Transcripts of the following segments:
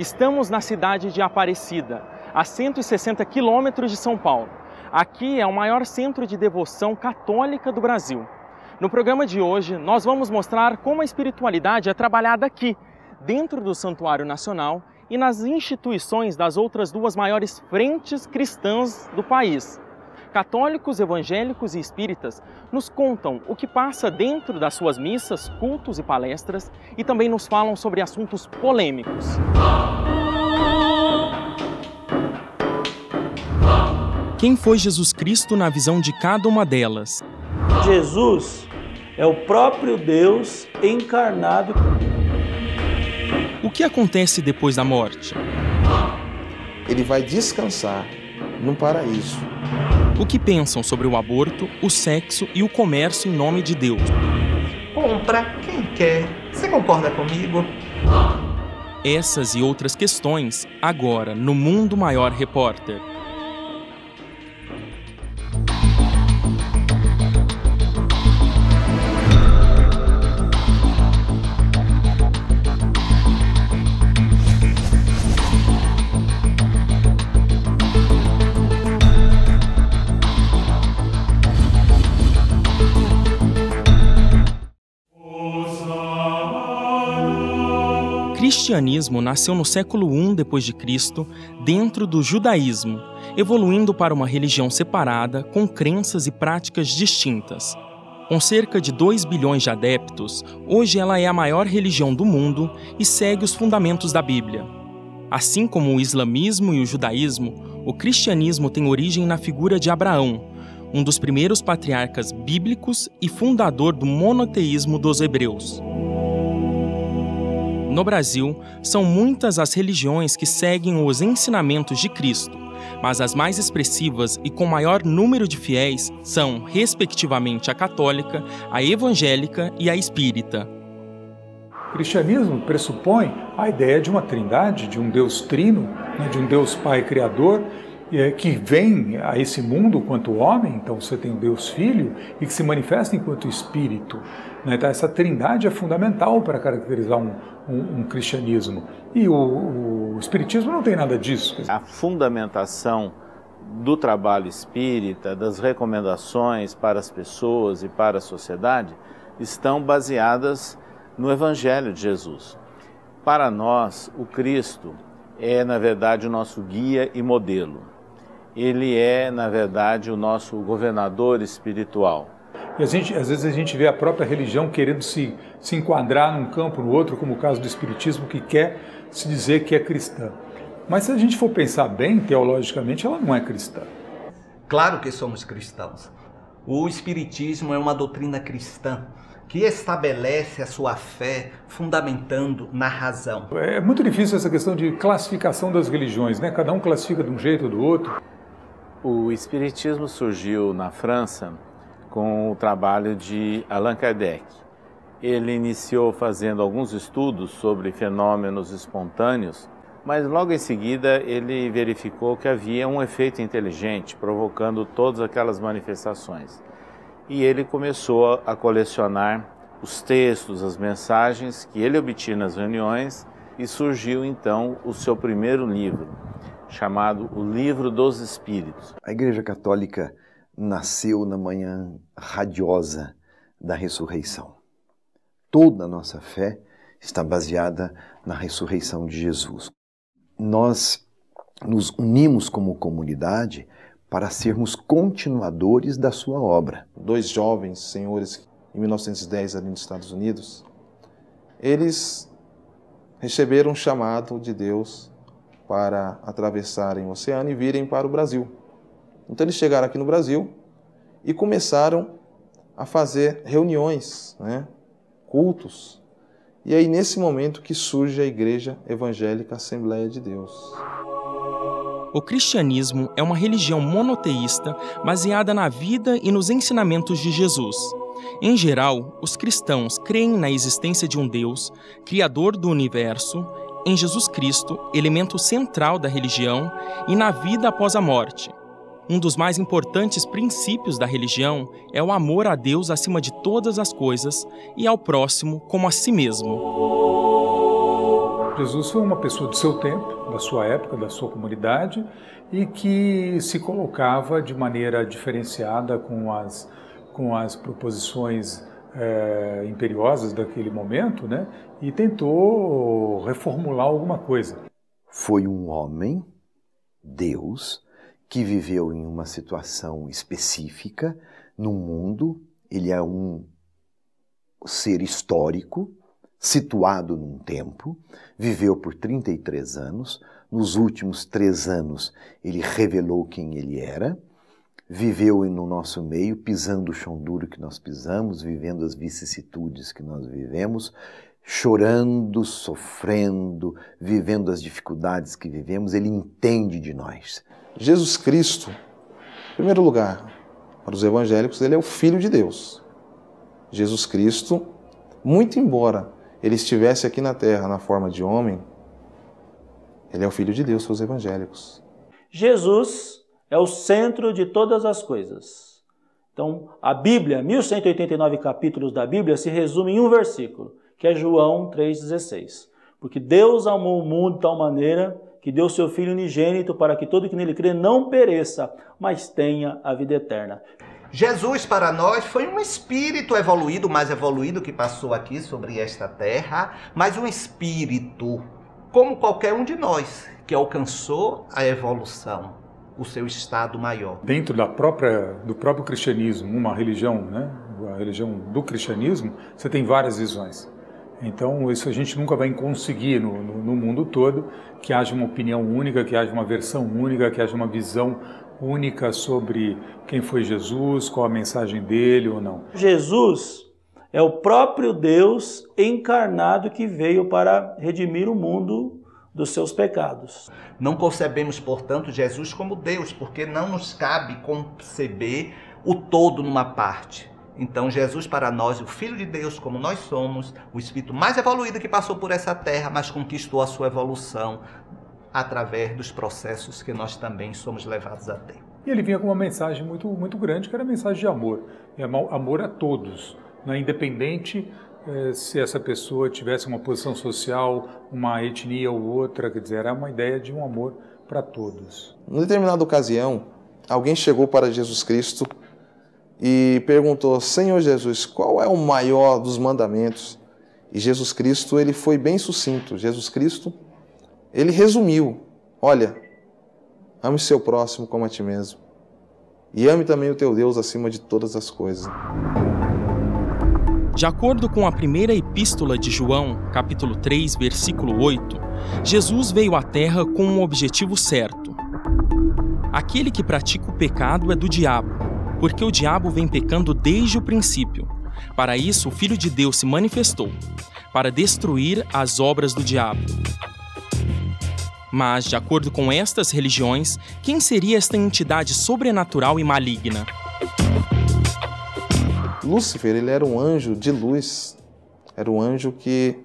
Estamos na cidade de Aparecida, a 160 quilômetros de São Paulo. Aqui é o maior centro de devoção católica do Brasil. No programa de hoje, nós vamos mostrar como a espiritualidade é trabalhada aqui, dentro do Santuário Nacional e nas instituições das outras duas maiores frentes cristãs do país. Católicos, evangélicos e espíritas nos contam o que passa dentro das suas missas, cultos e palestras e também nos falam sobre assuntos polêmicos. Quem foi Jesus Cristo na visão de cada uma delas? Jesus é o próprio Deus encarnado. O que acontece depois da morte? Ele vai descansar no paraíso. O que pensam sobre o aborto, o sexo e o comércio em nome de Deus? Compra quem quer. Você concorda comigo? Essas e outras questões, agora no Mundo Maior Repórter. O cristianismo nasceu no século I d.C., dentro do judaísmo, evoluindo para uma religião separada, com crenças e práticas distintas. Com cerca de 2 bilhões de adeptos, hoje ela é a maior religião do mundo e segue os fundamentos da Bíblia. Assim como o islamismo e o judaísmo, o cristianismo tem origem na figura de Abraão, um dos primeiros patriarcas bíblicos e fundador do monoteísmo dos hebreus. No Brasil, são muitas as religiões que seguem os ensinamentos de Cristo, mas as mais expressivas e com maior número de fiéis são, respectivamente, a católica, a evangélica e a espírita. O cristianismo pressupõe a ideia de uma trindade, de um Deus trino, de um Deus Pai Criador, que vem a esse mundo enquanto homem, então você tem o Deus Filho, e que se manifesta enquanto Espírito. Então essa trindade é fundamental para caracterizar um cristianismo. E o Espiritismo não tem nada disso. A fundamentação do trabalho espírita, das recomendações para as pessoas e para a sociedade, estão baseadas no Evangelho de Jesus. Para nós, o Cristo é, na verdade, o nosso guia e modelo. Ele é, na verdade, o nosso governador espiritual. E às vezes a gente vê a própria religião querendo se enquadrar num campo ou no outro, como o caso do Espiritismo, que quer se dizer que é cristã. Mas se a gente for pensar bem, teologicamente, ela não é cristã. Claro que somos cristãos. O Espiritismo é uma doutrina cristã que estabelece a sua fé fundamentando na razão. É muito difícil essa questão de classificação das religiões, né? Cada um classifica de um jeito ou do outro. O Espiritismo surgiu na França com o trabalho de Allan Kardec. Ele iniciou fazendo alguns estudos sobre fenômenos espontâneos, mas logo em seguida ele verificou que havia um efeito inteligente provocando todas aquelas manifestações. E ele começou a colecionar os textos, as mensagens que ele obtinha nas reuniões e surgiu então o seu primeiro livro, chamado O Livro dos Espíritos. A Igreja Católica nasceu na manhã radiosa da ressurreição. Toda a nossa fé está baseada na ressurreição de Jesus. Nós nos unimos como comunidade para sermos continuadores da sua obra. 2 jovens senhores, em 1910, ali nos Estados Unidos, eles receberam um chamado de Deus para atravessarem o oceano e virem para o Brasil. Então eles chegaram aqui no Brasil e começaram a fazer reuniões, cultos. E aí nesse momento que surge a Igreja Evangélica Assembleia de Deus. O cristianismo é uma religião monoteísta baseada na vida e nos ensinamentos de Jesus. Em geral, os cristãos creem na existência de um Deus, Criador do universo, em Jesus Cristo, elemento central da religião, e na vida após a morte. Um dos mais importantes princípios da religião é o amor a Deus acima de todas as coisas e ao próximo como a si mesmo. Jesus foi uma pessoa do seu tempo, da sua época, da sua comunidade, e que se colocava de maneira diferenciada com as proposições imperiosas daquele momento, né? E tentou reformular alguma coisa. Foi um homem, Deus, que viveu em uma situação específica no mundo. Ele é um ser histórico, situado num tempo, viveu por 33 anos, nos últimos 3 anos ele revelou quem ele era, viveu no nosso meio, pisando o chão duro que nós pisamos, vivendo as vicissitudes que nós vivemos, chorando, sofrendo, vivendo as dificuldades que vivemos. Ele entende de nós. Jesus Cristo, em primeiro lugar, para os evangélicos, ele é o Filho de Deus. Jesus Cristo, muito embora ele estivesse aqui na terra na forma de homem, ele é o Filho de Deus para os evangélicos. Jesus é o centro de todas as coisas. Então, a Bíblia, 1189 capítulos da Bíblia, se resume em um versículo, que é João 3,16. Porque Deus amou o mundo de tal maneira que deu seu Filho unigênito para que todo que nele crê não pereça, mas tenha a vida eterna. Jesus para nós foi um espírito evoluído, mais evoluído que passou aqui sobre esta terra, mas um espírito como qualquer um de nós, que alcançou a evolução, o seu estado maior. Dentro do próprio cristianismo, uma religião, né? A religião do cristianismo, você tem várias visões. Então, isso a gente nunca vai conseguir no mundo todo, que haja uma opinião única, que haja uma versão única, que haja uma visão única sobre quem foi Jesus, qual a mensagem dele ou não. Jesus é o próprio Deus encarnado que veio para redimir o mundo dos seus pecados. Não concebemos, portanto, Jesus como Deus, porque não nos cabe conceber o todo numa parte. Então, Jesus para nós, o Filho de Deus, como nós somos, o espírito mais evoluído que passou por essa terra, mas conquistou a sua evolução através dos processos que nós também somos levados a ter. E ele vinha com uma mensagem muito, muito grande, que era a mensagem de amor. Amor a todos, né? Independente se essa pessoa tivesse uma posição social, uma etnia ou outra, quer dizer, era uma ideia de um amor para todos. Em determinada ocasião, alguém chegou para Jesus Cristo e perguntou: Senhor Jesus, qual é o maior dos mandamentos? E Jesus Cristo, ele foi bem sucinto. Jesus Cristo, ele resumiu: olha, ame seu próximo como a ti mesmo. E ame também o teu Deus acima de todas as coisas. De acordo com a primeira epístola de João, capítulo 3, versículo 8, Jesus veio à Terra com um objetivo certo. Aquele que pratica o pecado é do diabo, porque o diabo vem pecando desde o princípio. Para isso, o Filho de Deus se manifestou, para destruir as obras do diabo. Mas, de acordo com estas religiões, quem seria esta entidade sobrenatural e maligna? Lúcifer, ele era um anjo de luz, era um anjo que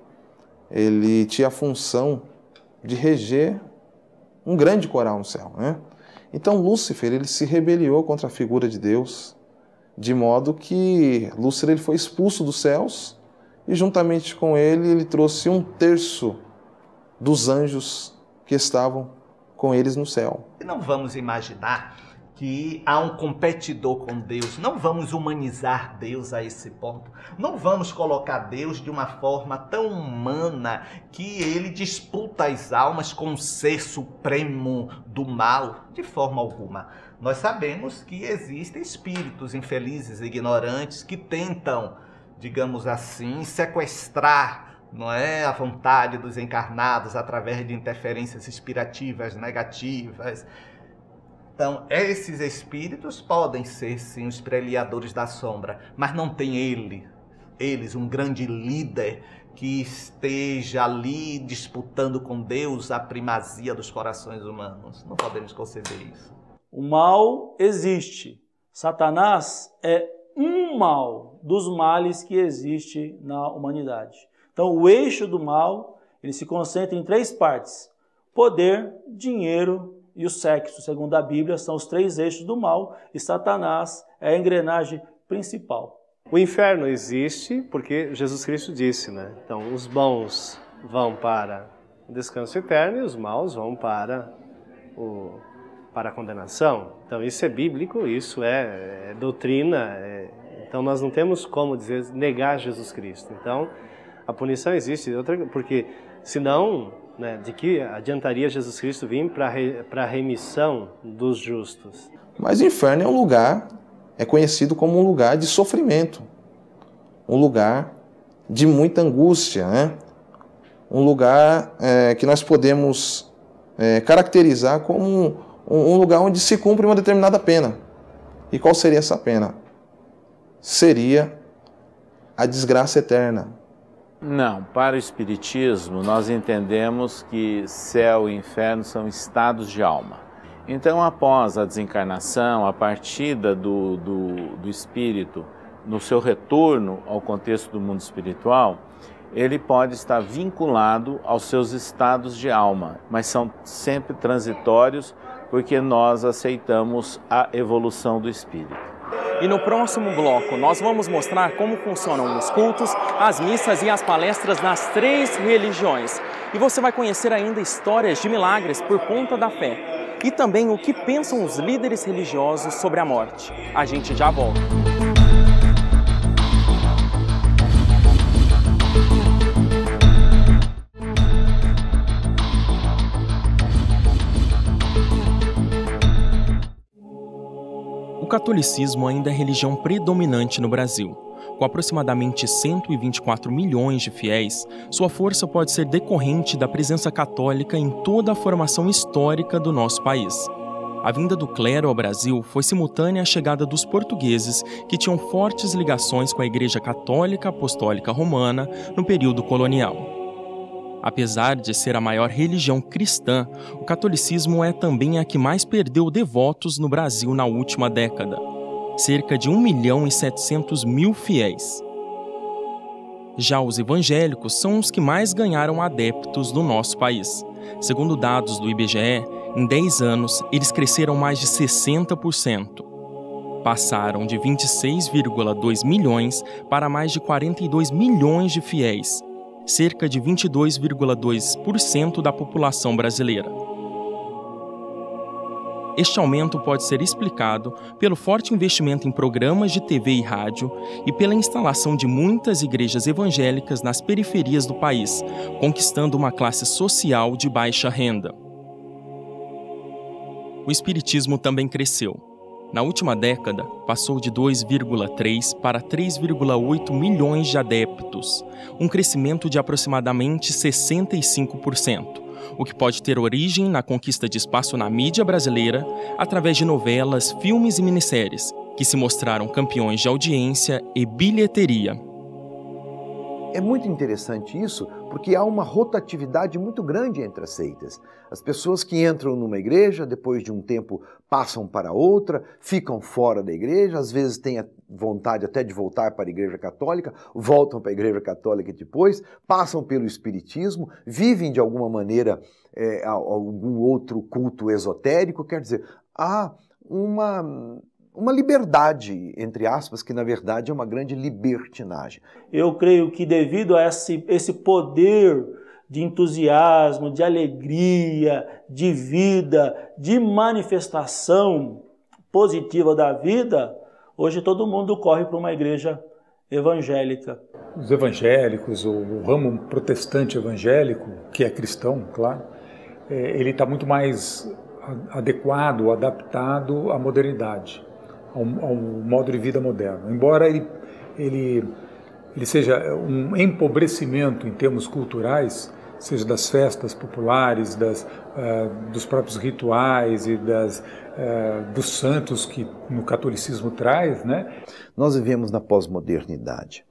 ele tinha a função de reger um grande coral no céu, né? Então Lúcifer, ele se rebeliou contra a figura de Deus, de modo que Lúcifer ele foi expulso dos céus e juntamente com ele trouxe 1/3 dos anjos que estavam com eles no céu. Não vamos imaginar que há um competidor com Deus. Não vamos humanizar Deus a esse ponto. Não vamos colocar Deus de uma forma tão humana que ele disputa as almas com o ser supremo do mal, de forma alguma. Nós sabemos que existem espíritos infelizes, ignorantes, que tentam, digamos assim, sequestrar, não é, a vontade dos encarnados através de interferências inspirativas negativas. Então, esses espíritos podem ser, sim, os preliadores da sombra, mas não tem eles, um grande líder que esteja ali disputando com Deus a primazia dos corações humanos. Não podemos conceber isso. O mal existe. Satanás é um mal dos males que existe na humanidade. Então, o eixo do mal, ele se concentra em 3 partes: poder, dinheiro e o sexo. Segundo a Bíblia, são os 3 eixos do mal e Satanás é a engrenagem principal. O inferno existe porque Jesus Cristo disse, né? Então, os bons vão para o descanso eterno e os maus vão para a condenação. Então isso é bíblico, isso é doutrina, então nós não temos como negar Jesus Cristo. Então a punição existe, porque senão, né, de que adiantaria Jesus Cristo vir para a remissão dos justos? Mas o inferno é um lugar, é conhecido como um lugar de sofrimento, um lugar de muita angústia, né? Um lugar que nós podemos caracterizar como um lugar onde se cumpre uma determinada pena. E qual seria essa pena? Seria a desgraça eterna. Não, para o Espiritismo nós entendemos que céu e inferno são estados de alma. Então, após a desencarnação, a partida do espírito no seu retorno ao contexto do mundo espiritual, ele pode estar vinculado aos seus estados de alma, mas são sempre transitórios porque nós aceitamos a evolução do espírito. E no próximo bloco nós vamos mostrar como funcionam os cultos, as missas e as palestras nas 3 religiões. E você vai conhecer ainda histórias de milagres por conta da fé. E também o que pensam os líderes religiosos sobre a morte. A gente já volta. O catolicismo ainda é religião predominante no Brasil. Com aproximadamente 124 milhões de fiéis, sua força pode ser decorrente da presença católica em toda a formação histórica do nosso país. A vinda do clero ao Brasil foi simultânea à chegada dos portugueses, que tinham fortes ligações com a Igreja Católica Apostólica Romana no período colonial. Apesar de ser a maior religião cristã, o catolicismo é também a que mais perdeu devotos no Brasil na última década. Cerca de 1.700.000 fiéis. Já os evangélicos são os que mais ganharam adeptos no nosso país. Segundo dados do IBGE, em 10 anos, eles cresceram mais de 60%. Passaram de 26,2 milhões para mais de 42 milhões de fiéis, cerca de 22,2% da população brasileira. Este aumento pode ser explicado pelo forte investimento em programas de TV e rádio e pela instalação de muitas igrejas evangélicas nas periferias do país, conquistando uma classe social de baixa renda. O espiritismo também cresceu. Na última década, passou de 2,3 para 3,8 milhões de adeptos, um crescimento de aproximadamente 65%. O que pode ter origem na conquista de espaço na mídia brasileira através de novelas, filmes e minisséries, que se mostraram campeões de audiência e bilheteria. É muito interessante isso, porque há uma rotatividade muito grande entre as seitas. As pessoas que entram numa igreja, depois de um tempo passam para outra, ficam fora da igreja, às vezes têm a vontade até de voltar para a igreja católica, voltam para a igreja católica depois, passam pelo espiritismo, vivem de alguma maneira algum outro culto esotérico. Quer dizer, há uma liberdade, entre aspas, que na verdade é uma grande libertinagem. Eu creio que devido a esse poder de entusiasmo, de alegria, de vida, de manifestação positiva da vida, hoje todo mundo corre para uma igreja evangélica. Os evangélicos, o ramo protestante evangélico, que é cristão, claro, ele está muito mais adequado, adaptado à modernidade, ao modo de vida moderno. Embora ele seja um empobrecimento em termos culturais, seja das festas populares, dos próprios rituais e dos santos que no catolicismo traz, né? Nós vivemos na pós-modernidade.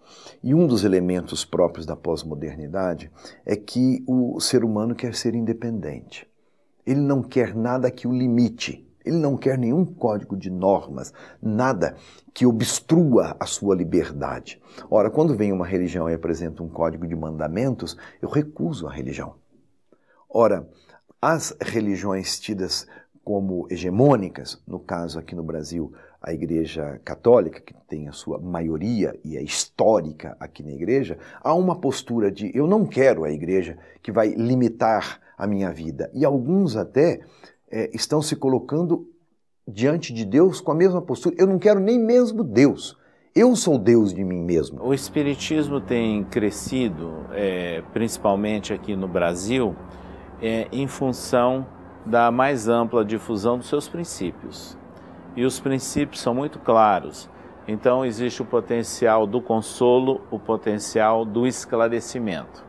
E um dos elementos próprios da pós-modernidade é que o ser humano quer ser independente. Ele não quer nada que o limite. Ele não quer nenhum código de normas, nada que obstrua a sua liberdade. Ora, quando vem uma religião e apresenta um código de mandamentos, eu recuso a religião. Ora, as religiões tidas como hegemônicas, no caso aqui no Brasil, a Igreja Católica, que tem a sua maioria e é histórica aqui na Igreja, há uma postura de eu não quero a Igreja que vai limitar a minha vida. E alguns até estão se colocando diante de Deus com a mesma postura. Eu não quero nem mesmo Deus. Eu sou Deus de mim mesmo. O Espiritismo tem crescido, principalmente aqui no Brasil, em função da mais ampla difusão dos seus princípios. E os princípios são muito claros. Então existe o potencial do consolo, o potencial do esclarecimento.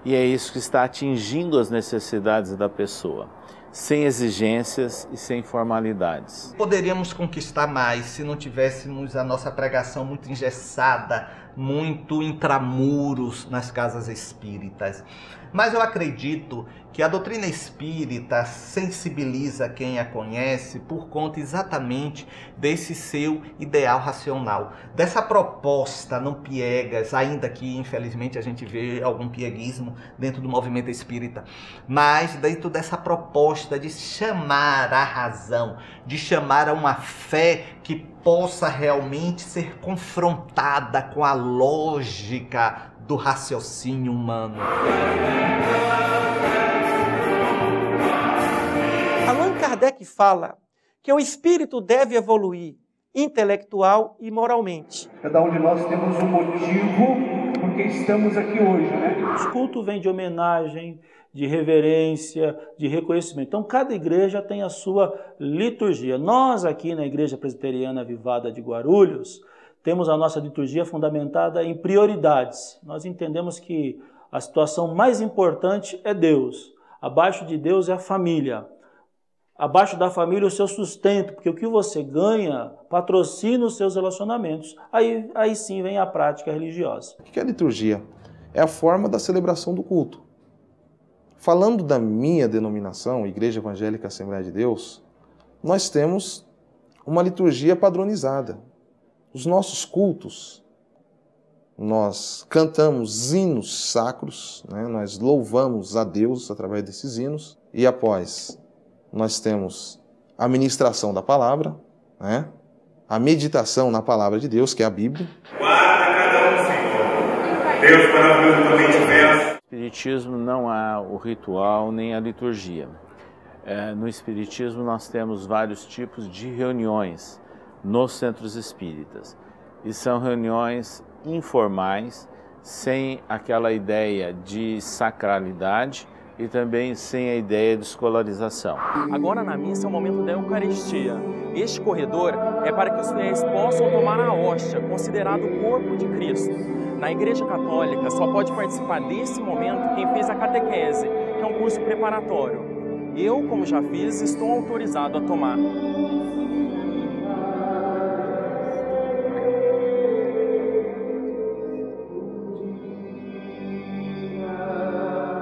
E é isso que está atingindo as necessidades da pessoa, sem exigências e sem formalidades. Poderíamos conquistar mais se não tivéssemos a nossa pregação muito engessada, muito intramuros nas casas espíritas. Mas eu acredito que a doutrina espírita sensibiliza quem a conhece por conta exatamente desse seu ideal racional, dessa proposta não piegas, ainda que infelizmente a gente vê algum pieguismo dentro do movimento espírita, mas dentro dessa proposta de chamar a razão, de chamar a uma fé que possa realmente ser confrontada com a lógica do raciocínio humano. Allan Kardec fala que o espírito deve evoluir intelectual e moralmente. Cada um de nós temos um motivo porque estamos aqui hoje, né? Os cultos vêm de homenagem, de reverência, de reconhecimento. Então, cada igreja tem a sua liturgia. Nós aqui na Igreja Presbiteriana Avivada de Guarulhos, temos a nossa liturgia fundamentada em prioridades. Nós entendemos que a situação mais importante é Deus. Abaixo de Deus é a família. Abaixo da família o seu sustento, porque o que você ganha patrocina os seus relacionamentos. Aí sim vem a prática religiosa. O que é a liturgia? É a forma da celebração do culto. Falando da minha denominação, Igreja Evangélica Assembleia de Deus, nós temos uma liturgia padronizada. Os nossos cultos, nós cantamos hinos sacros, né? Nós louvamos a Deus através desses hinos, e após nós temos a ministração da palavra, né? A meditação na palavra de Deus, que é a Bíblia. Guarda cada um, Senhor. Deus para também tivemos. No Espiritismo não há o ritual nem a liturgia. No Espiritismo nós temos vários tipos de reuniões nos centros espíritas. E são reuniões informais, sem aquela ideia de sacralidade e também sem a ideia de escolarização. Agora na missa é o momento da Eucaristia. Este corredor é para que os fiéis possam tomar a hóstia, considerado o corpo de Cristo. Na Igreja Católica só pode participar desse momento quem fez a catequese, que é um curso preparatório. Eu, como já fiz, estou autorizado a tomar.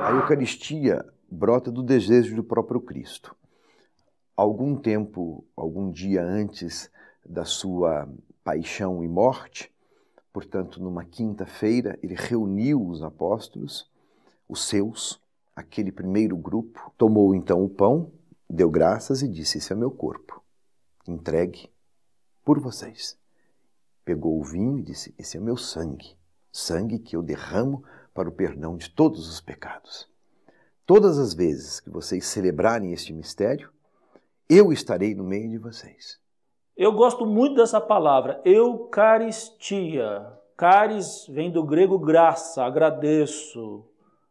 A Eucaristia brota do desejo do próprio Cristo. Algum tempo, algum dia antes da sua paixão e morte, portanto, numa quinta-feira, ele reuniu os apóstolos, os seus, aquele primeiro grupo, tomou então o pão, deu graças e disse: esse é meu corpo, entregue por vocês. Pegou o vinho e disse: esse é meu sangue, sangue que eu derramo para o perdão de todos os pecados. Todas as vezes que vocês celebrarem este mistério, eu estarei no meio de vocês. Eu gosto muito dessa palavra, Eucaristia. Caris vem do grego graça, agradeço,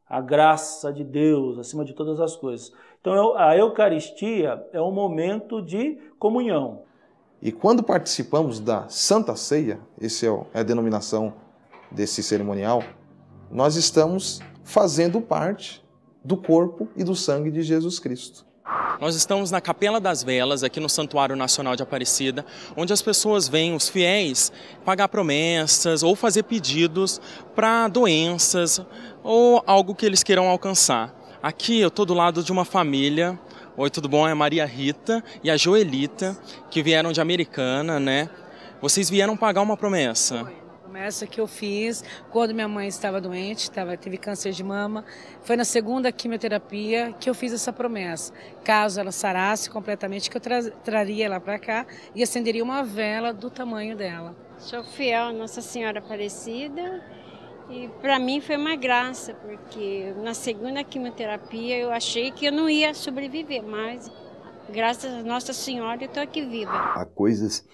a graça de Deus acima de todas as coisas. Então a Eucaristia é um momento de comunhão. E quando participamos da Santa Ceia, essa é a denominação desse cerimonial, nós estamos fazendo parte do corpo e do sangue de Jesus Cristo. Nós estamos na Capela das Velas, aqui no Santuário Nacional de Aparecida, onde as pessoas vêm, os fiéis, pagar promessas ou fazer pedidos para doenças ou algo que eles queiram alcançar. Aqui eu estou do lado de uma família. Oi, tudo bom? É a Maria Rita e a Joelita, que vieram de Americana, né? Vocês vieram pagar uma promessa. Promessa que eu fiz quando minha mãe estava doente, teve câncer de mama. Foi na segunda quimioterapia que eu fiz essa promessa. Caso ela sarasse completamente, que eu traria ela para cá e acenderia uma vela do tamanho dela. Sou fiel a Nossa Senhora Aparecida e para mim foi uma graça, porque na segunda quimioterapia eu achei que eu não ia sobreviver, mas graças a Nossa Senhora eu estou aqui viva. Há coisas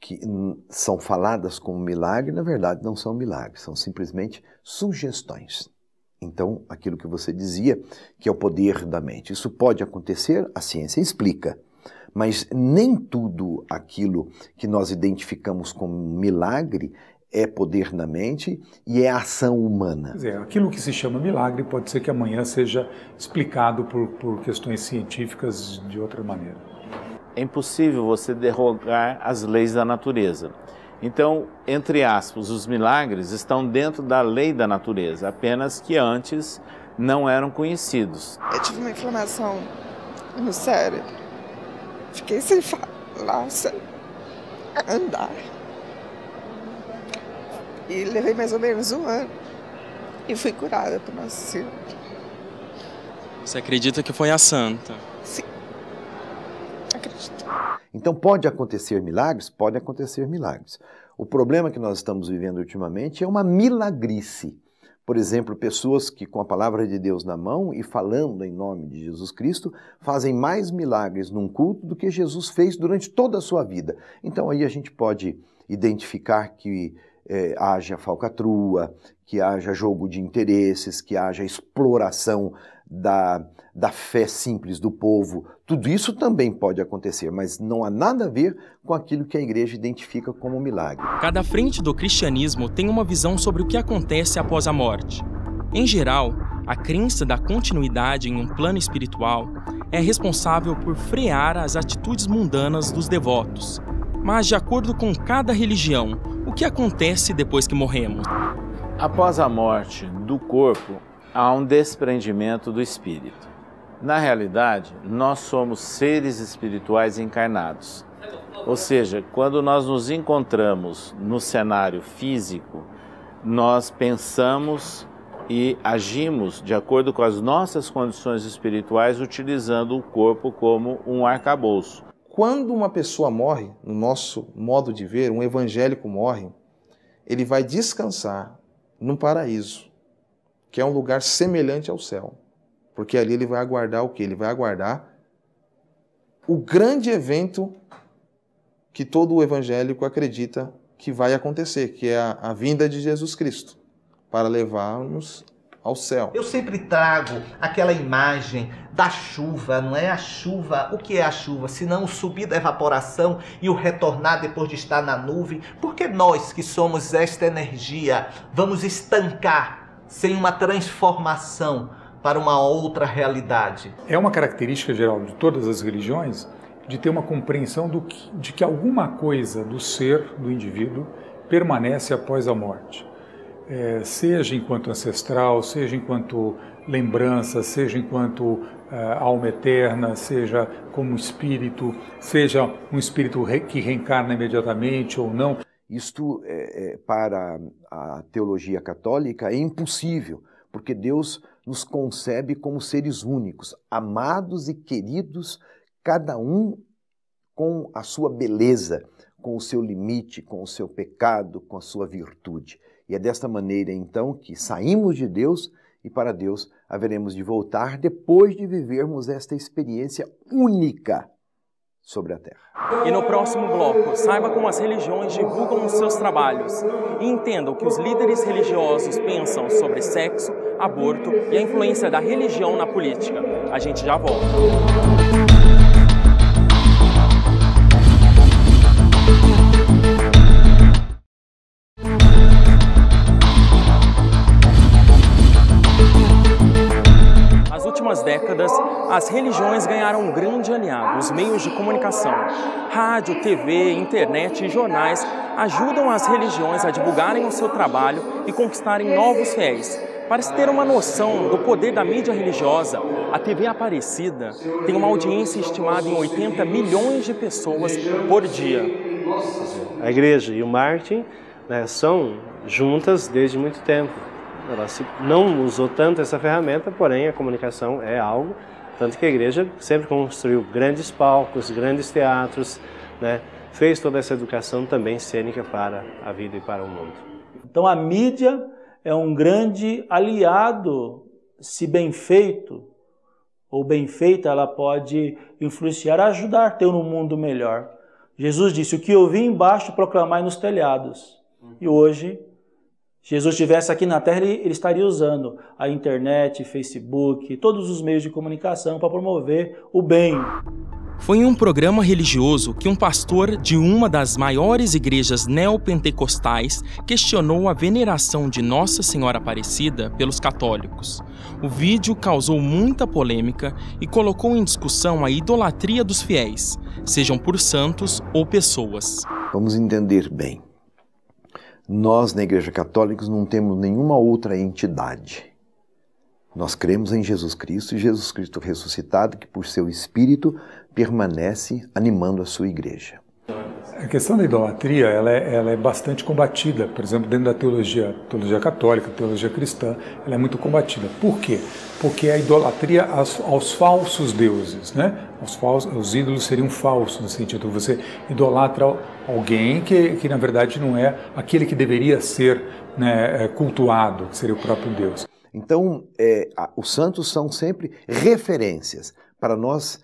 que são faladas como milagre, na verdade não são milagres, são simplesmente sugestões. Então, aquilo que você dizia, que é o poder da mente. Isso pode acontecer, a ciência explica, mas nem tudo aquilo que nós identificamos como milagre é poder na mente e é ação humana. Quer dizer, aquilo que se chama milagre pode ser que amanhã seja explicado por questões científicas de outra maneira. É impossível você derrogar as leis da natureza. Então, entre aspas, os milagres estão dentro da lei da natureza, apenas que antes não eram conhecidos. Eu tive uma inflamação no cérebro, fiquei sem falar, sem andar. E levei mais ou menos 1 ano e fui curada por Nossa Senhora. Você acredita que foi a santa? Sim. Acredito. Então pode acontecer milagres? Pode acontecer milagres. O problema que nós estamos vivendo ultimamente é uma milagrice. Por exemplo, pessoas que com a palavra de Deus na mão e falando em nome de Jesus Cristo fazem mais milagres num culto do que Jesus fez durante toda a sua vida. Então aí a gente pode identificar que haja falcatrua, que haja jogo de interesses, que haja exploração da fé simples do povo. Tudo isso também pode acontecer, mas não há nada a ver com aquilo que a igreja identifica como milagre. Cada frente do cristianismo tem uma visão sobre o que acontece após a morte. Em geral, a crença da continuidade em um plano espiritual é responsável por frear as atitudes mundanas dos devotos. Mas, de acordo com cada religião, o que acontece depois que morremos? Após a morte do corpo, há um desprendimento do espírito. Na realidade, nós somos seres espirituais encarnados. Ou seja, quando nós nos encontramos no cenário físico, nós pensamos e agimos de acordo com as nossas condições espirituais, utilizando o corpo como um arcabouço. Quando uma pessoa morre, no nosso modo de ver, um evangélico morre, ele vai descansar num paraíso, que é um lugar semelhante ao céu. Porque ali ele vai aguardar o quê? Ele vai aguardar o grande evento que todo evangélico acredita que vai acontecer, que é a vinda de Jesus Cristo, para levar-nos ao céu. Eu sempre trago aquela imagem da chuva, não é? A chuva, o que é a chuva? Senão o subir da evaporação e o retornar depois de estar na nuvem. Por que nós que somos esta energia vamos estancar sem uma transformação para uma outra realidade? É uma característica geral de todas as religiões de ter uma compreensão de que alguma coisa do ser, do indivíduo, permanece após a morte. Seja enquanto ancestral, seja enquanto lembrança, seja enquanto alma eterna, seja como espírito, seja um espírito que reencarna imediatamente ou não. Isto, para a teologia católica, é impossível, porque Deus nos concebe como seres únicos, amados e queridos, cada um com a sua beleza, com o seu limite, com o seu pecado, com a sua virtude. E é desta maneira, então, que saímos de Deus e para Deus haveremos de voltar depois de vivermos esta experiência única sobre a Terra. E no próximo bloco, saiba como as religiões divulgam os seus trabalhos e entenda o que os líderes religiosos pensam sobre sexo, aborto e a influência da religião na política. A gente já volta. Nas últimas décadas, as religiões ganharam um grande aliado, os meios de comunicação. Rádio, TV, internet e jornais ajudam as religiões a divulgarem o seu trabalho e conquistarem novos fiéis. Para se ter uma noção do poder da mídia religiosa, a TV Aparecida tem uma audiência estimada em 80 milhões de pessoas por dia. A igreja e o marketing né, são juntas desde muito tempo. Ela não usou tanto essa ferramenta, porém a comunicação é algo, tanto que a igreja sempre construiu grandes palcos, grandes teatros, né, fez toda essa educação também cênica para a vida e para o mundo. Então a mídia é um grande aliado, se bem feito, ou bem feita, ela pode influenciar, ajudar a ter um mundo melhor. Jesus disse, o que eu vi embaixo, proclamai nos telhados. E hoje, se Jesus estivesse aqui na Terra, ele estaria usando a internet, Facebook, todos os meios de comunicação para promover o bem. Foi em um programa religioso que um pastor de uma das maiores igrejas neopentecostais questionou a veneração de Nossa Senhora Aparecida pelos católicos. O vídeo causou muita polêmica e colocou em discussão a idolatria dos fiéis, sejam por santos ou pessoas. Vamos entender bem. Nós, na Igreja Católica, não temos nenhuma outra entidade. Nós cremos em Jesus Cristo e Jesus Cristo ressuscitado, que por seu Espírito permanece animando a sua igreja. A questão da idolatria ela é bastante combatida, por exemplo, dentro da teologia católica, teologia cristã, ela é muito combatida. Por quê? Porque a idolatria aos falsos deuses, né? Os ídolos seriam falsos, no sentido que você idolatra alguém que na verdade não é aquele que deveria ser, né, cultuado, que seria o próprio Deus. Então, os santos são sempre referências para nós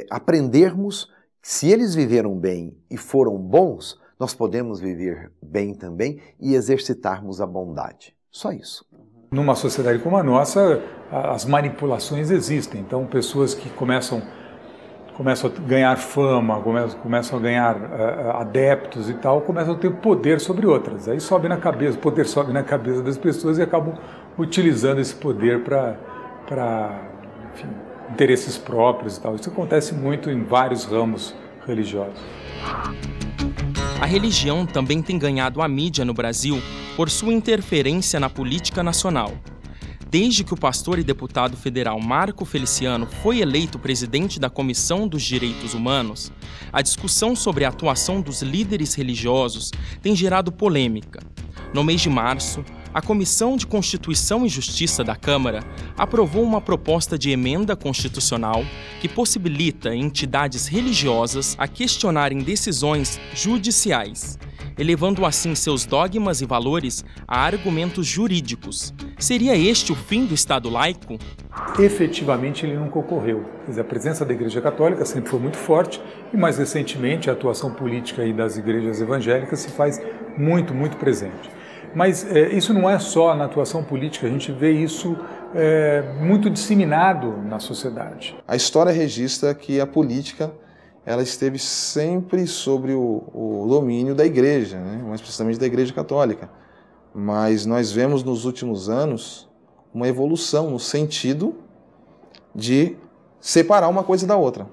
aprendermos. Se eles viveram bem e foram bons, nós podemos viver bem também e exercitarmos a bondade. Só isso. Numa sociedade como a nossa, as manipulações existem. Então, pessoas que começam a ganhar fama, começam a ganhar adeptos e tal, começam a ter poder sobre outras. Aí sobe na cabeça, o poder sobe na cabeça das pessoas e acabam utilizando esse poder para interesses próprios e tal. Isso acontece muito em vários ramos religiosos. A religião também tem ganhado a mídia no Brasil por sua interferência na política nacional. Desde que o pastor e deputado federal Marco Feliciano foi eleito presidente da Comissão dos Direitos Humanos, a discussão sobre a atuação dos líderes religiosos tem gerado polêmica. No mês de março, a Comissão de Constituição e Justiça da Câmara aprovou uma proposta de emenda constitucional que possibilita entidades religiosas a questionarem decisões judiciais, elevando assim seus dogmas e valores a argumentos jurídicos. Seria este o fim do Estado laico? Efetivamente, ele nunca ocorreu. Quer dizer, a presença da Igreja Católica sempre foi muito forte e, mais recentemente, a atuação política aí das igrejas evangélicas se faz muito, muito presente. Mas isso não é só na atuação política, a gente vê isso muito disseminado na sociedade. A história registra que a política ela esteve sempre sobre o domínio da igreja, né? Mais precisamente da Igreja Católica. Mas nós vemos nos últimos anos uma evolução no sentido de separar uma coisa da outra.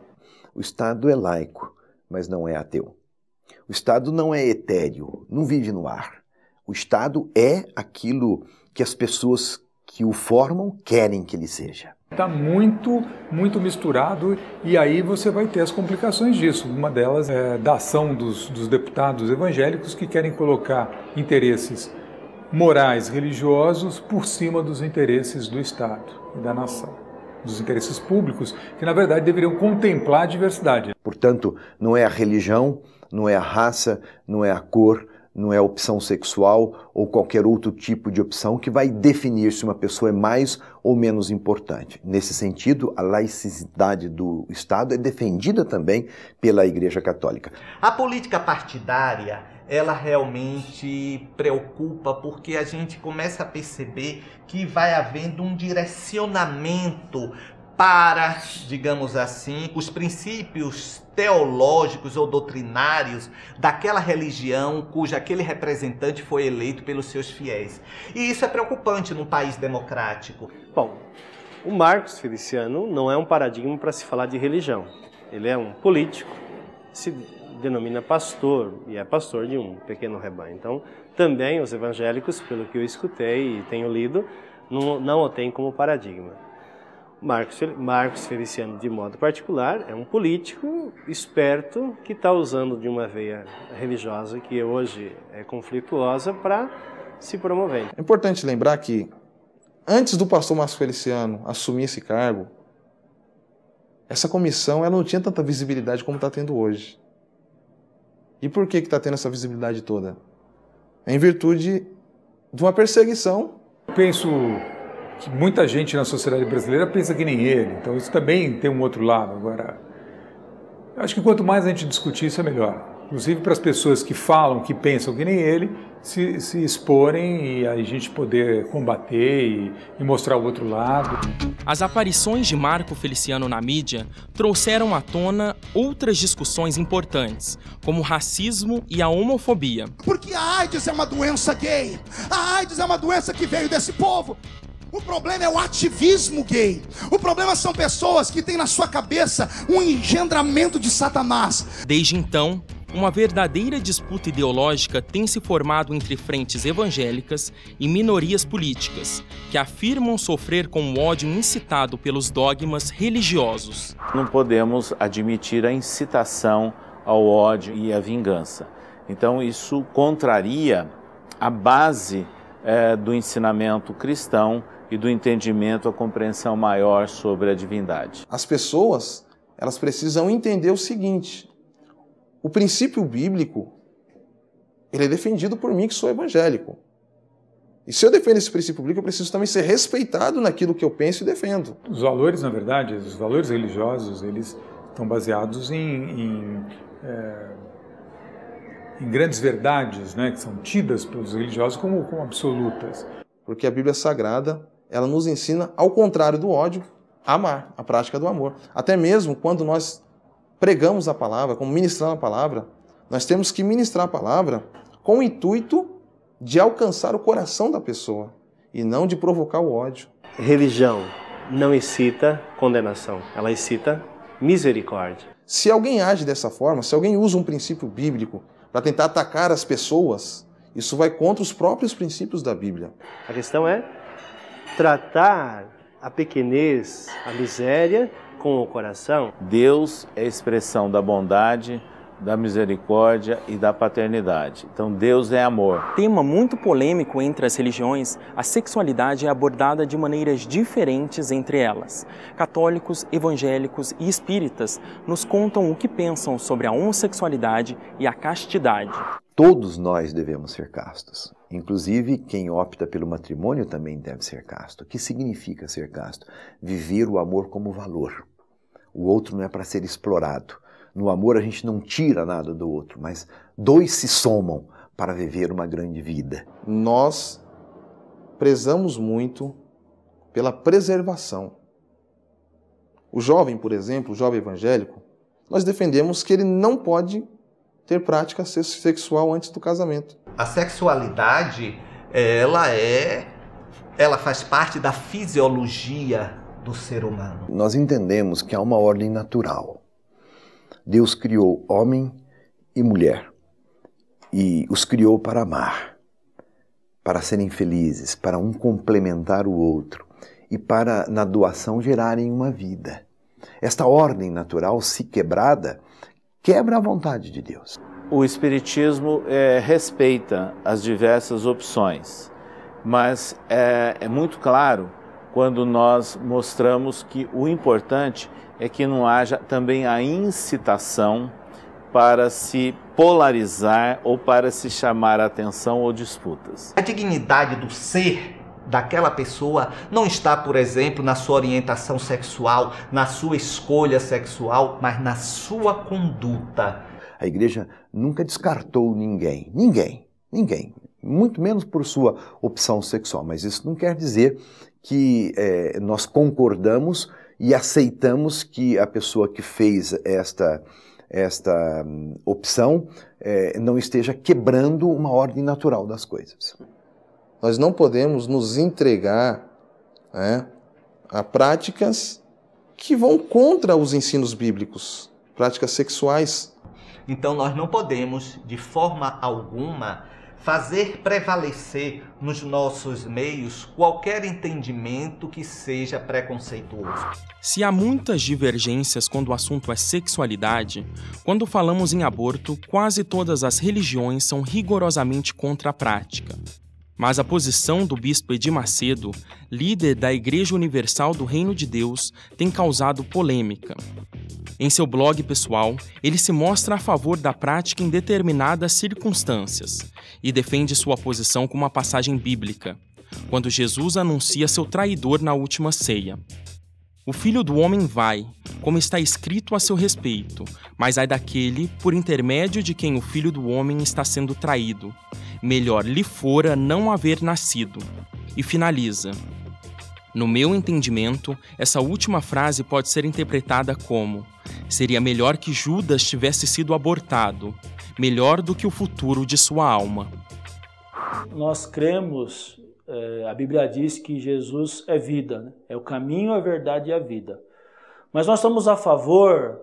O Estado é laico, mas não é ateu. O Estado não é etéreo, não vive no ar. O Estado é aquilo que as pessoas que o formam querem que ele seja. Está muito misturado e aí você vai ter as complicações disso. Uma delas é da ação dos deputados evangélicos que querem colocar interesses morais, religiosos, por cima dos interesses do Estado e da nação. Dos interesses públicos, que na verdade deveriam contemplar a diversidade. Portanto, não é a religião, não é a raça, não é a cor, não é a opção sexual ou qualquer outro tipo de opção que vai definir se uma pessoa é mais ou menos importante. Nesse sentido, a laicidade do Estado é defendida também pela Igreja Católica. A política partidária, ela realmente preocupa porque a gente começa a perceber que vai havendo um direcionamento para, digamos assim, os princípios teológicos ou doutrinários daquela religião cuja aquele representante foi eleito pelos seus fiéis. E isso é preocupante num país democrático. Bom, o Marcos Feliciano não é um paradigma para se falar de religião. Ele é um político, se denomina pastor e é pastor de um pequeno rebanho. Então, também os evangélicos, pelo que eu escutei e tenho lido, não o têm como paradigma. Marcos Feliciano, de modo particular, é um político esperto que está usando de uma veia religiosa que hoje é conflituosa para se promover. É importante lembrar que antes do pastor Marcos Feliciano assumir esse cargo, essa comissão ela não tinha tanta visibilidade como está tendo hoje. E por que está tendo essa visibilidade toda? É em virtude de uma perseguição. Eu penso que muita gente na sociedade brasileira pensa que nem ele, então isso também tem um outro lado. Agora, acho que quanto mais a gente discutir isso é melhor. Inclusive para as pessoas que falam, que pensam que nem ele, se exporem e a gente poder combater e mostrar o outro lado. As aparições de Marco Feliciano na mídia trouxeram à tona outras discussões importantes, como o racismo e a homofobia. Porque a AIDS é uma doença gay, a AIDS é uma doença que veio desse povo. O problema é o ativismo gay. O problema são pessoas que têm na sua cabeça um engendramento de Satanás. Desde então, uma verdadeira disputa ideológica tem se formado entre frentes evangélicas e minorias políticas, que afirmam sofrer com o ódio incitado pelos dogmas religiosos. Não podemos admitir a incitação ao ódio e à vingança. Então isso contraria a base do ensinamento cristão e do entendimento, a compreensão maior sobre a divindade. As pessoas, elas precisam entender o seguinte: o princípio bíblico, ele é defendido por mim que sou evangélico. E se eu defendo esse princípio bíblico, eu preciso também ser respeitado naquilo que eu penso e defendo. Os valores, na verdade, os valores religiosos, eles estão baseados em grandes verdades, né, que são tidas pelos religiosos como absolutas. Porque a Bíblia Sagrada, ela nos ensina, ao contrário do ódio, a amar, a prática do amor. Até mesmo quando nós pregamos a palavra, como ministrar a palavra, nós temos que ministrar a palavra com o intuito de alcançar o coração da pessoa e não de provocar o ódio. Religião não excita condenação, ela excita misericórdia. Se alguém age dessa forma, se alguém usa um princípio bíblico para tentar atacar as pessoas, isso vai contra os próprios princípios da Bíblia. A questão é tratar a pequenez, a miséria com o coração. Deus é a expressão da bondade, da misericórdia e da paternidade. Então Deus é amor. Tema muito polêmico entre as religiões, a sexualidade é abordada de maneiras diferentes entre elas. Católicos, evangélicos e espíritas nos contam o que pensam sobre a homossexualidade e a castidade. Todos nós devemos ser castos. Inclusive, quem opta pelo matrimônio também deve ser casto. O que significa ser casto? Viver o amor como valor. O outro não é para ser explorado. No amor a gente não tira nada do outro, mas dois se somam para viver uma grande vida. Nós prezamos muito pela preservação. O jovem, por exemplo, o jovem evangélico, nós defendemos que ele não pode ter prática sexual antes do casamento. A sexualidade, ela faz parte da fisiologia do ser humano. Nós entendemos que há uma ordem natural. Deus criou homem e mulher e os criou para amar, para serem felizes, para um complementar o outro e para, na doação, gerarem uma vida. Esta ordem natural, se quebrada, quebra a vontade de Deus. O Espiritismo respeita as diversas opções, mas é muito claro quando nós mostramos que o importante é que não haja também a incitação para se polarizar ou para se chamar a atenção ou disputas. A dignidade do ser daquela pessoa não está, por exemplo, na sua orientação sexual, na sua escolha sexual, mas na sua conduta. A igreja nunca descartou ninguém, muito menos por sua opção sexual, mas isso não quer dizer que nós concordamos e aceitamos que a pessoa que fez esta opção não esteja quebrando uma ordem natural das coisas. Nós não podemos nos entregar a práticas que vão contra os ensinos bíblicos, práticas sexuais. Então nós não podemos, de forma alguma, fazer prevalecer nos nossos meios qualquer entendimento que seja preconceituoso. Se há muitas divergências quando o assunto é sexualidade, quando falamos em aborto, quase todas as religiões são rigorosamente contra a prática. Mas a posição do bispo Edir Macedo, líder da Igreja Universal do Reino de Deus, tem causado polêmica. Em seu blog pessoal, ele se mostra a favor da prática em determinadas circunstâncias e defende sua posição com uma passagem bíblica, quando Jesus anuncia seu traidor na última ceia. O Filho do Homem vai, como está escrito a seu respeito, mas ai daquele por intermédio de quem o Filho do Homem está sendo traído. Melhor lhe fora não haver nascido. E finaliza: no meu entendimento, essa última frase pode ser interpretada como: seria melhor que Judas tivesse sido abortado, melhor do que o futuro de sua alma. Nós cremos, a Bíblia diz que Jesus é vida, né? É o caminho, a verdade e a vida. Mas nós estamos a favor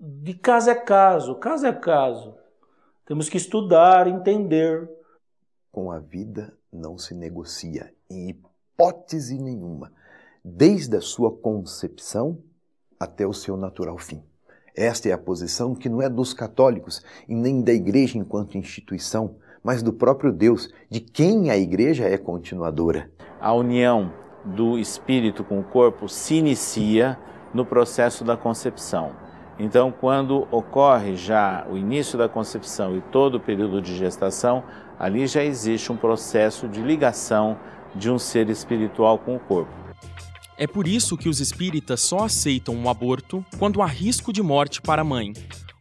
de caso é caso, caso é caso. Temos que estudar, entender. Com a vida não se negocia, em hipótese nenhuma, desde a sua concepção até o seu natural fim. Esta é a posição que não é dos católicos e nem da Igreja enquanto instituição, mas do próprio Deus, de quem a Igreja é continuadora. A união do espírito com o corpo se inicia no processo da concepção. Então, quando ocorre já o início da concepção e todo o período de gestação, ali já existe um processo de ligação de um ser espiritual com o corpo. É por isso que os espíritas só aceitam um aborto quando há risco de morte para a mãe,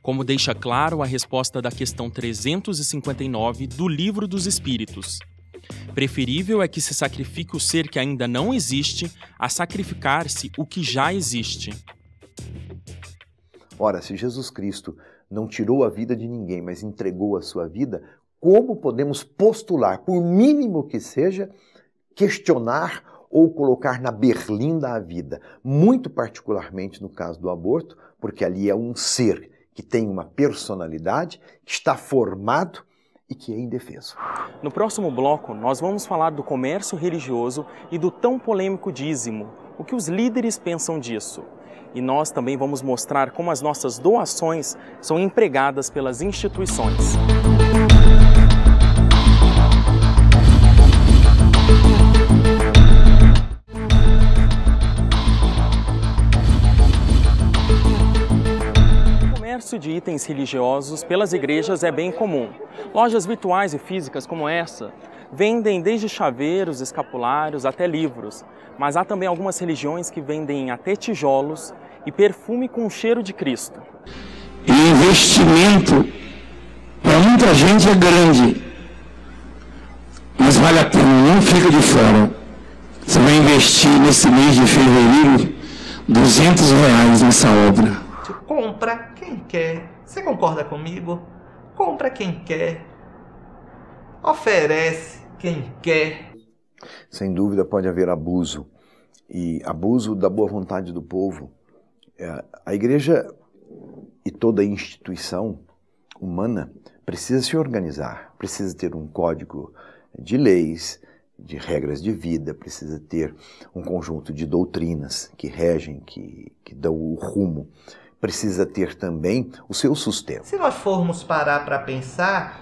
como deixa claro a resposta da questão 359 do Livro dos Espíritos. Preferível é que se sacrifique o ser que ainda não existe a sacrificar-se o que já existe. Ora, se Jesus Cristo não tirou a vida de ninguém, mas entregou a sua vida, como podemos postular, por mínimo que seja, questionar ou colocar na berlinda a vida? Muito particularmente no caso do aborto, porque ali é um ser que tem uma personalidade, que está formado e que é indefeso. No próximo bloco, nós vamos falar do comércio religioso e do tão polêmico dízimo. O que os líderes pensam disso? E nós também vamos mostrar como as nossas doações são empregadas pelas instituições. O comércio de itens religiosos pelas igrejas é bem comum. Lojas virtuais e físicas como essa vendem desde chaveiros, escapulários até livros, mas há também algumas religiões que vendem até tijolos e perfume com o cheiro de Cristo. E o investimento para muita gente é grande, mas vale a pena, não fica de fora. Você vai investir nesse mês de fevereiro R$200 nessa obra. Compra quem quer. Você concorda comigo? Compra quem quer. Oferece quem quer. Sem dúvida pode haver abuso, e abuso da boa vontade do povo. A igreja e toda instituição humana precisa se organizar, precisa ter um código de leis, de regras de vida, precisa ter um conjunto de doutrinas que regem, que dão o rumo, precisa ter também o seu sustento. Se nós formos parar para pensar,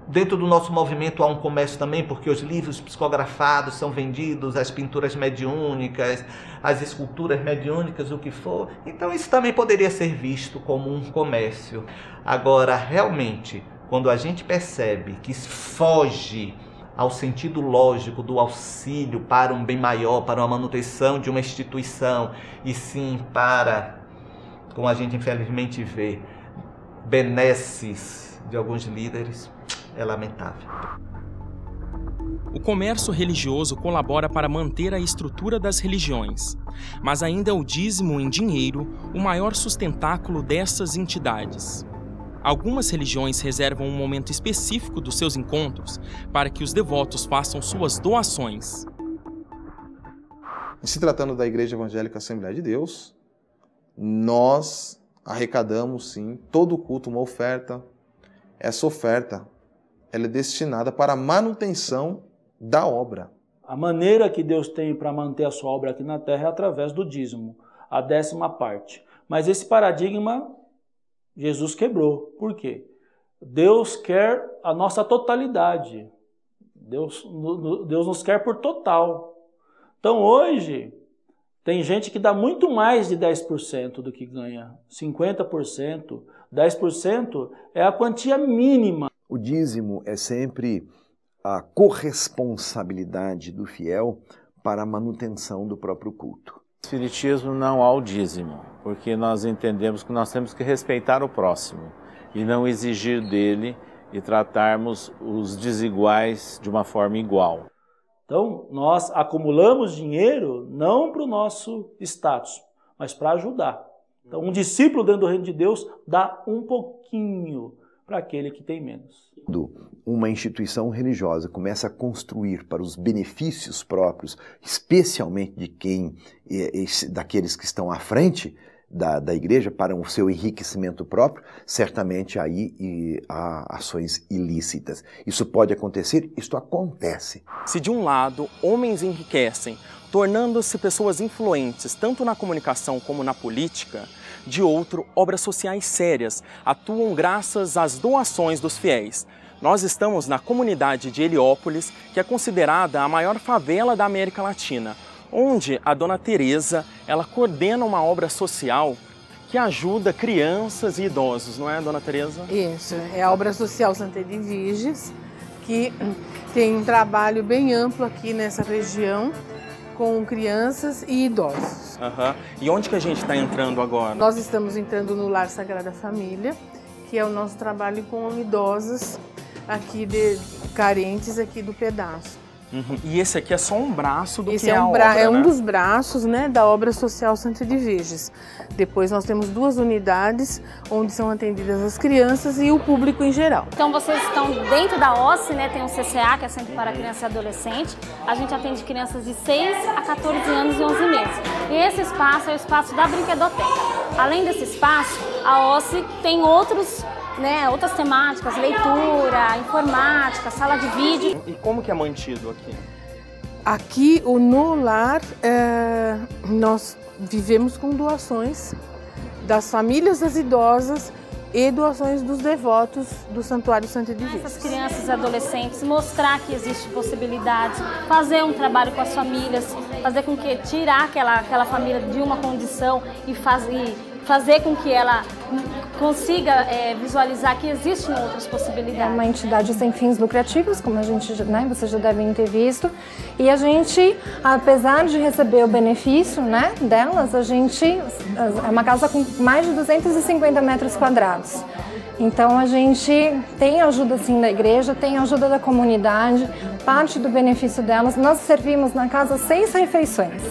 dentro do nosso movimento há um comércio também, porque os livros psicografados são vendidos, as pinturas mediúnicas, as esculturas mediúnicas, o que for. Então isso também poderia ser visto como um comércio. Agora, realmente, quando a gente percebe que foge ao sentido lógico do auxílio para um bem maior, para uma manutenção de uma instituição, e sim para, como a gente infelizmente vê, benesses de alguns líderes, é lamentável. O comércio religioso colabora para manter a estrutura das religiões, mas ainda é o dízimo em dinheiro o maior sustentáculo dessas entidades. Algumas religiões reservam um momento específico dos seus encontros para que os devotos façam suas doações. Em se tratando da Igreja Evangélica Assembleia de Deus, nós arrecadamos sim, todo culto uma oferta. Essa oferta ela é destinada para a manutenção da obra. A maneira que Deus tem para manter a sua obra aqui na terra é através do dízimo, a 10ª parte. Mas esse paradigma Jesus quebrou. Por quê? Deus quer a nossa totalidade. Deus nos quer por total. Então hoje tem gente que dá muito mais de 10% do que ganha. 50%, 10% é a quantia mínima. O dízimo é sempre a corresponsabilidade do fiel para a manutenção do próprio culto. No Espiritismo não há o dízimo, porque nós entendemos que nós temos que respeitar o próximo e não exigir dele e tratarmos os desiguais de uma forma igual. Então, nós acumulamos dinheiro não para o nosso status, mas para ajudar. Então, um discípulo dentro do reino de Deus dá um pouquinho para aquele que tem menos. Uma instituição religiosa começa a construir para os benefícios próprios, especialmente daqueles que estão à frente da igreja, para o seu enriquecimento próprio, certamente aí há ações ilícitas. Isso pode acontecer, isto acontece. Se de um lado homens enriquecem, tornando-se pessoas influentes tanto na comunicação como na política, de outro, obras sociais sérias atuam graças às doações dos fiéis. Nós estamos na comunidade de Heliópolis, que é considerada a maior favela da América Latina, onde a Dona Teresa, ela coordena uma obra social que ajuda crianças e idosos, não é, Dona Teresa? Isso, é a obra social Santa Edviges, que tem um trabalho bem amplo aqui nessa região, com crianças e idosos. E onde que a gente está entrando agora? Nós estamos entrando no Lar Sagrada Família, que é o nosso trabalho com idosos aqui carentes aqui do pedaço. E esse aqui é só um braço do esse que é a obra, é um né? dos braços, né, da obra social Santa Edviges. Depois nós temos 2 unidades onde são atendidas as crianças e o público em geral. Então vocês estão dentro da OSCE, né, tem o CCA, que é Centro para Criança e Adolescente. A gente atende crianças de 6 a 14 anos e 11 meses. E esse espaço é o espaço da brinquedoteca. Além desse espaço, a OSCE tem outras temáticas, leitura, informática, sala de vídeo. E como que é mantido aqui? Aqui, no lar, nós vivemos com doações das famílias das idosas e doações dos devotos do Santuário Santa Edviges. Essas crianças e adolescentes, mostrar que existe possibilidade, fazer um trabalho com as famílias, fazer com que tirar aquela família de uma condição e fazer com que ela consiga visualizar que existem outras possibilidades. É uma entidade sem fins lucrativos, como vocês já devem ter visto, e a gente, apesar de receber o benefício, delas, é uma casa com mais de 250 metros quadrados. Então a gente tem ajuda sim da igreja, tem ajuda da comunidade, parte do benefício delas. Nós servimos na casa 6 refeições.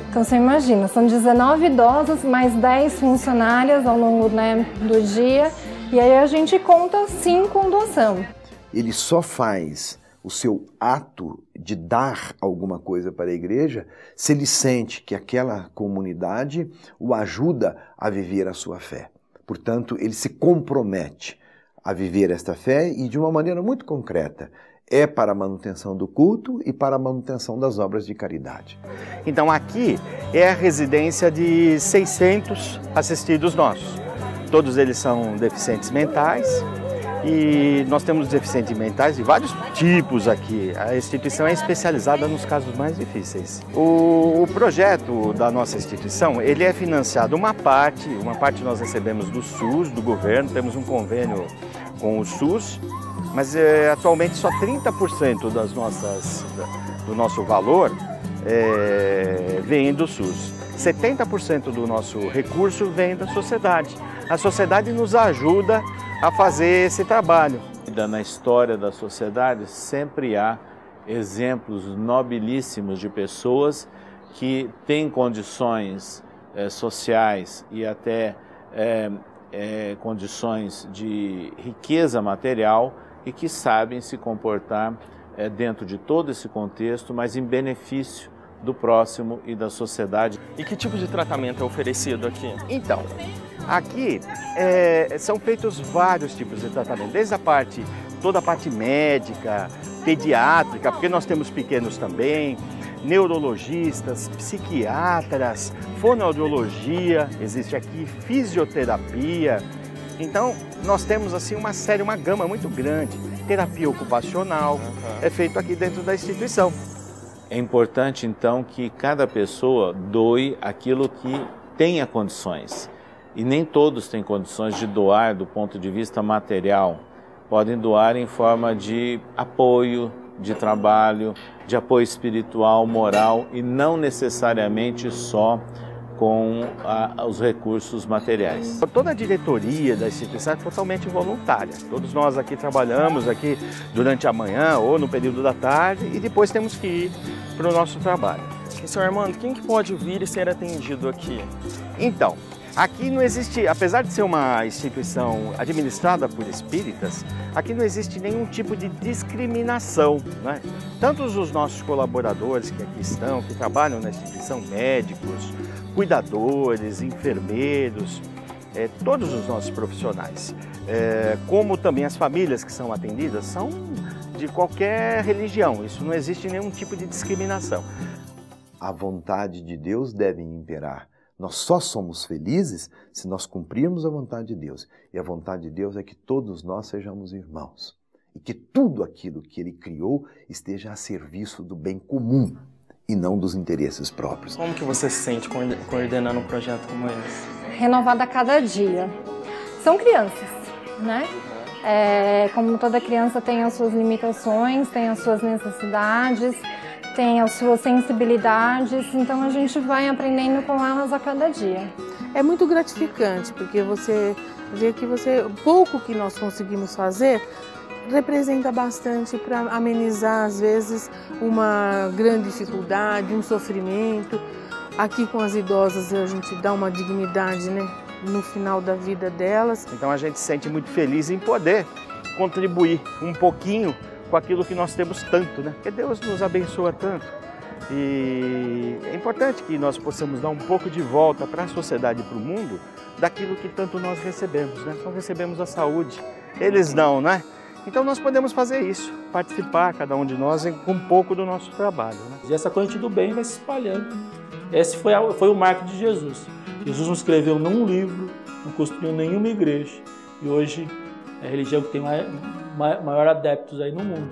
Então você imagina, são 19 idosas, mais 10 funcionárias ao longo do dia, e aí a gente conta 5 com doação. Ele só faz o seu ato de dar alguma coisa para a igreja se ele sente que aquela comunidade o ajuda a viver a sua fé. Portanto, ele se compromete a viver esta fé e de uma maneira muito concreta. É para a manutenção do culto e para a manutenção das obras de caridade. Então aqui é a residência de 600 assistidos nossos. Todos eles são deficientes mentais e nós temos deficientes mentais de vários tipos aqui. A instituição é especializada nos casos mais difíceis. O projeto da nossa instituição, ele é financiado uma parte nós recebemos do SUS, do governo, temos um convênio com o SUS, mas atualmente só 30% do nosso valor vem do SUS. 70% do nosso recurso vem da sociedade. A sociedade nos ajuda a fazer esse trabalho. Na história da sociedade sempre há exemplos nobilíssimos de pessoas que têm condições sociais e até condições de riqueza material e que sabem se comportar dentro de todo esse contexto, mas em benefício do próximo e da sociedade. E que tipo de tratamento é oferecido aqui? Então, aqui são feitos vários tipos de tratamento, desde a parte toda a parte médica, pediátrica, porque nós temos pequenos também, neurologistas, psiquiatras, fonoaudiologia, existe aqui fisioterapia. Então, nós temos assim uma gama muito grande. Terapia ocupacional é feito aqui dentro da instituição. É importante, então, que cada pessoa doe aquilo que tenha condições. E nem todos têm condições de doar do ponto de vista material. Podem doar em forma de apoio, de trabalho, de apoio espiritual, moral e não necessariamente só com os recursos materiais. Toda a diretoria da instituição é totalmente voluntária. Todos nós aqui trabalhamos aqui durante a manhã ou no período da tarde e depois temos que ir para o nosso trabalho. E, senhor Armando, quem que pode vir e ser atendido aqui? Então, aqui não existe, apesar de ser uma instituição administrada por espíritas, aqui não existe nenhum tipo de discriminação, né? Tanto os nossos colaboradores que aqui estão, que trabalham na instituição, médicos, cuidadores, enfermeiros, todos os nossos profissionais, como também as famílias que são atendidas, são de qualquer religião, isso não existe nenhum tipo de discriminação. A vontade de Deus deve imperar. Nós só somos felizes se nós cumprirmos a vontade de Deus. E a vontade de Deus é que todos nós sejamos irmãos. E que tudo aquilo que Ele criou esteja a serviço do bem comum e não dos interesses próprios. Como que você se sente coordenando um projeto como esse? Renovada a cada dia. São crianças, né? Como toda criança tem as suas limitações, tem as suas necessidades, tem as suas sensibilidades, então a gente vai aprendendo com elas a cada dia. É muito gratificante, porque você vê que o pouco que nós conseguimos fazer representa bastante para amenizar, às vezes, uma grande dificuldade, um sofrimento. Aqui com as idosas a gente dá uma dignidade, né, no final da vida delas. Então a gente se sente muito feliz em poder contribuir um pouquinho com aquilo que nós temos tanto, né? Porque Deus nos abençoa tanto. E é importante que nós possamos dar um pouco de volta para a sociedade e para o mundo daquilo que tanto nós recebemos, né? Nós recebemos a saúde, eles não, né? Então nós podemos fazer isso, participar, cada um de nós, com um pouco do nosso trabalho, né? E essa corrente do bem vai se espalhando. Esse foi o marco de Jesus. Jesus não escreveu nenhum livro, não construiu nenhuma igreja. E hoje é a religião que tem maior adeptos aí no mundo.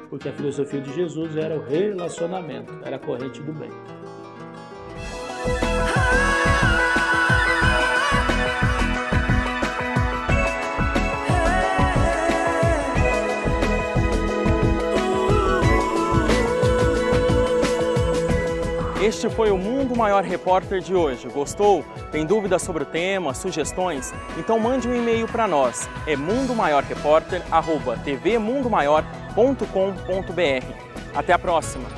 Porque a filosofia de Jesus era o relacionamento, era a corrente do bem. Este foi o Mundo Maior Repórter de hoje. Gostou? Tem dúvidas sobre o tema, sugestões? Então mande um e-mail para nós. É mundomaiorrepórter@tvmundomaior.com.br. Até a próxima!